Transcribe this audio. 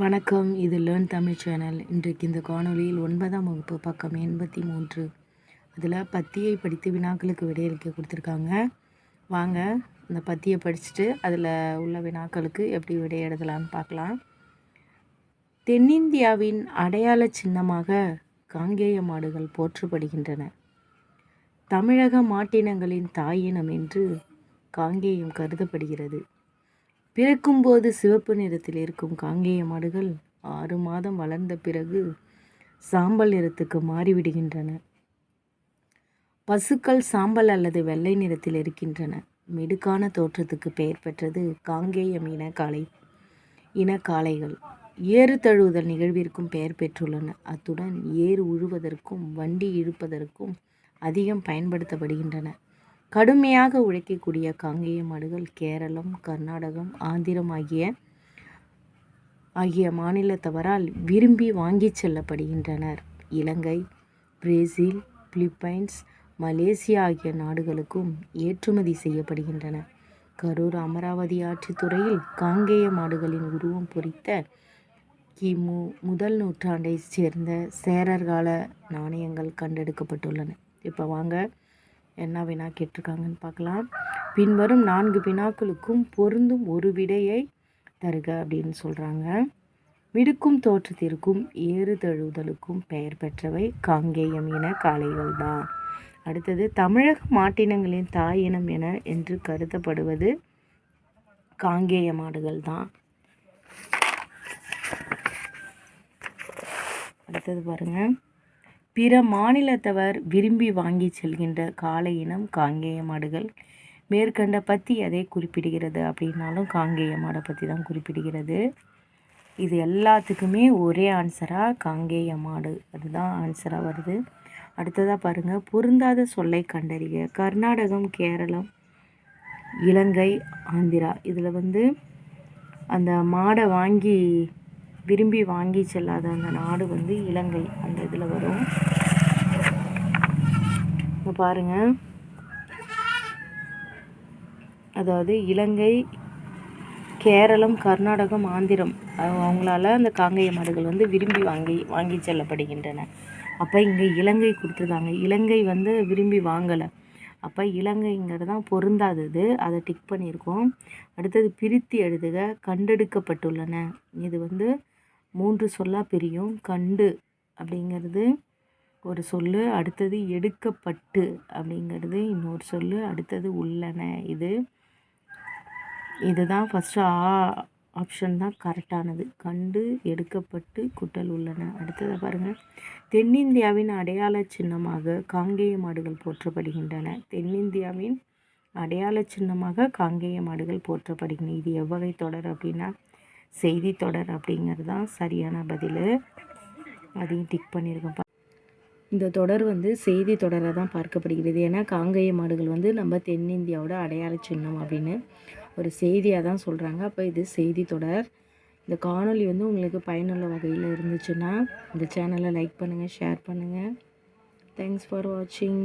வணக்கம். இது learn Tamil channel. இன்றைக்கு இந்த காணொளியில் 9ஆம் வகுப்பு பக்கம் 83 அதில் பத்தியை படித்து வினாக்களுக்கு விடையளிக்க கொடுத்துருக்காங்க. வாங்க இந்த பத்தியை படிச்சுட்டு அதில் உள்ள வினாக்களுக்கு எப்படி விடை எழுதலான்னு பார்க்கலாம். தென்னிந்தியாவின் அடையாள சின்னமாக காங்கேய மாடுகள் போற்றப்படுகின்றன. தமிழக மாட்டினங்களின் தாயினம் என்று காங்கேயம் கருதப்படுகிறது. பிறக்கும்போது சிவப்பு நிறத்தில் இருக்கும் காங்கேய மாடுகள் 6 மாதம் வளர்ந்த பிறகு சாம்பல் நிறத்துக்கு மாறிவிடுகின்றன. பசுக்கள் சாம்பல் அல்லது வெள்ளை நிறத்தில் இருக்கின்றன. மிடுக்கான தோற்றத்துக்கு பெயர் பெற்றது காங்கேயம் இன காளைகள். ஏறு தழுவுதல் நிகழ்விற்கும் பெயர் பெற்றுள்ளன. அத்துடன் ஏறு உழுவதற்கும் வண்டி இழுப்பதற்கும் அதிகம் பயன்படுத்தப்படுகின்றன. கடுமையாக உழைக்கக்கூடிய காங்கேய மாடுகள் கேரளம், கர்நாடகம், ஆந்திரம் ஆகிய மாநிலத்தவரால் விரும்பி வாங்கி செல்லப்படுகின்றனர். இலங்கை, பிரேசில், பிலிப்பைன்ஸ், மலேசியா ஆகிய நாடுகளுக்கும் ஏற்றுமதி செய்யப்படுகின்றன. கரூர் அமராவதி ஆற்றுத்துறையில் காங்கேய மாடுகளின் உருவம் பொறித்த கிமு முதல் நூற்றாண்டைச் சேர்ந்த சேரர் கால நாணயங்கள் கண்டெடுக்கப்பட்டுள்ளன. இப்போ வாங்க என்ன வினா கேட்டிருக்காங்கன்னு பார்க்கலாம். பின்வரும் 4 வினாக்களுக்கும் பொருந்தும் ஒரு விடையை தருக அப்படின்னு சொல்கிறாங்க. மிடுக்கும் தோற்றத்திற்கும் ஏறு தழுவுதலுக்கும் பெயர் பெற்றவை காங்கேயம் இன காளைகள் தான். அடுத்தது, தமிழக மாட்டினங்களின் தாயினம் என்று கருதப்படுவது காங்கேய மாடுகள் தான். அடுத்தது பாருங்கள். பிற மாநிலத்தவர் விரும்பி வாங்கி செல்கின்ற காளை இனம் காங்கேய மாடுகள். மேற்கண்ட பற்றி எதை குறிப்பிடுகிறது அப்படின்னாலும் காங்கேய மாடை பற்றி தான் குறிப்பிடுகிறது. இது எல்லாத்துக்குமே ஒரே ஆன்சராக காங்கேய மாடு அதுதான் ஆன்சராக வருது. அடுத்ததாக பாருங்கள். பொருந்தாத சொல்லை கண்டறிக. கர்நாடகம், கேரளம், இலங்கை, ஆந்திரா. இதில் அந்த மாடை விரும்பி வாங்கி செல்லாத அந்த நாடு இலங்கை. அந்த இதில் வரும். இப்போ பாருங்கள். அதாவது இலங்கை, கேரளம், கர்நாடகம், ஆந்திரம் அவங்களால அந்த காங்கேய மாடுகள் விரும்பி வாங்கி செல்லப்படுகின்றன. அப்போ இங்கே இலங்கை கொடுத்துருக்காங்க. இலங்கை விரும்பி வாங்கலை. அப்போ இலங்கைங்கிறது தான் பொருந்தாதது. அதை டிக் பண்ணியிருக்கோம். அடுத்தது பிரித்து எழுதுக. கண்டெடுக்கப்பட்டுள்ளன. இது 3 சொல்லாக பிரியும். கண்டு அப்படிங்கிறது ஒரு சொல்லு. அடுத்தது எடுக்கப்பட்டு அப்படிங்கிறது இன்னொரு சொல்லு. அடுத்தது உள்ளன. இதுதான் ஃபஸ்ட்டு ஆப்ஷன் தான் கரெக்டானது. கண்டு, எடுக்கப்பட்டு, குட்டல் உள்ளன. அடுத்ததை பாருங்கள். தென்னிந்தியாவின் அடையாள சின்னமாக காங்கேய மாடுகள் போற்றப்படுகின்றன. தென்னிந்தியாவின் அடையாள சின்னமாக காங்கேய மாடுகள் போற்றப்படுகின்றன. இது எவ்வகை தொடர் அப்படின்னா செய்தி தொடர் அப்படிங்கிறது தான் சரியான பதில். அதையும் டிக் பண்ணியிருக்கோம். இந்த தொடர் செய்தி தொடராக தான் பார்க்கப்படுகிறது. ஏன்னா காங்கேய மாடுகள் நம்ம தென்னிந்தியாவோட அடையாள சின்னம் அப்படின்னு ஒரு செய்தியாக தான் சொல்கிறாங்க. அப்போ இது செய்தி தொடர். இந்த காணொளி உங்களுக்கு பயனுள்ள வகையில் இருந்துச்சுன்னா இந்த சேனலை லைக் பண்ணுங்கள், ஷேர் பண்ணுங்கள். தேங்க்ஸ் ஃபார் வாட்சிங்.